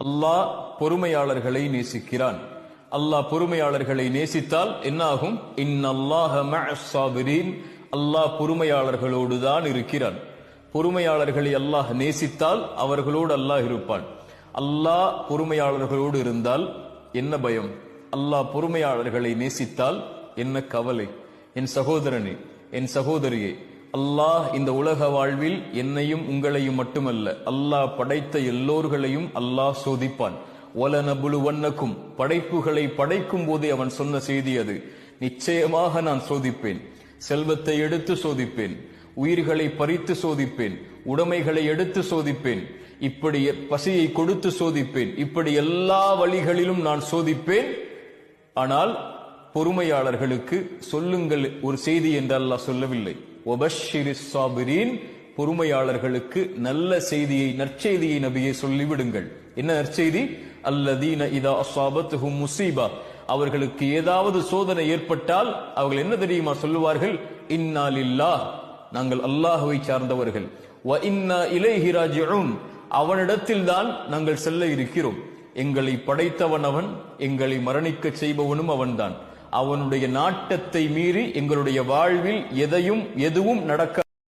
அல்லாஹ் பொறுமையாளர்களை நேசிக்கிறான். அல்லாஹ் பொறுமையாளர்களை நேசித்தால் என்ன ஆகும்? இன்னல்லாஹ மஅஸ் ஸாபிரீன், அல்லாஹ் பொறுமையாளர்களோடு தான் இருக்கிறான். பொறுமையாளர்களை அல்லாஹ் நேசித்தால் அவர்களோடு அல்லாஹ் இருப்பான். அல்லாஹ் பொறுமையாளர்களோடு இருந்தால் என்ன பயம்? அல்லாஹ் பொறுமையாளர்களை நேசித்தால் என்ன கவலை? என் சகோதரனே, என் சகோதரியே, அல்லாஹ் இந்த உலக வாழ்வில் என்னையும் உங்களையும் மட்டுமல்ல, அல்லாஹ் படைத்த எல்லோர்களையும் அல்லாஹ் சோதிப்பான். வலனபுலுவன்னக்கும், படைப்புகளை படைக்கும் போதே அவன் சொன்ன செய்தி அது. நிச்சயமாக நான் சோதிப்பேன். செல்வத்தை எடுத்து சோதிப்பேன், உயிர்களை பறித்து சோதிப்பேன், உடைமைகளை எடுத்து சோதிப்பேன், இப்படி பசியை கொடுத்து சோதிப்பேன், இப்படி எல்லா வழிகளிலும் நான் சோதிப்பேன். ஆனால் பொறுமையாளர்களுக்கு சொல்லுங்கள் ஒரு செய்தி என்று அல்லாஹ் சொல்லவில்லை. வபஷ்ஷிரிஸ் ஸாபிரீன், பொறுமையாளர்களுக்கு நல்ல செய்தியை, நற்செய்தியை நபியே சொல்லிவிடுங்கள். என்ன நற்செய்தி? அல்லதீன இதா அஸாபத்துஹும் முஸீபா, அவர்களுக்கு ஏதாவது சோதனை ஏற்பட்டால் அவர்கள் என்ன தெரியுமா சொல்லுவார்கள்? இன்னா லில்லாஹ், நாங்கள் அல்லாஹ்வை சார்ந்தவர்கள். வ இன்னா இலைஹி ராஜிஊன், அவனிடத்தில் தான் நாங்கள் செல்ல இருக்கிறோம். எங்களை படைத்தவன் அவன், எங்களை மரணிக்க செய்பவனும் அவன்தான். அவனுடைய நாட்டத்தை மீறி எங்களுடைய வாழ்வில் எதுவும் நடக்க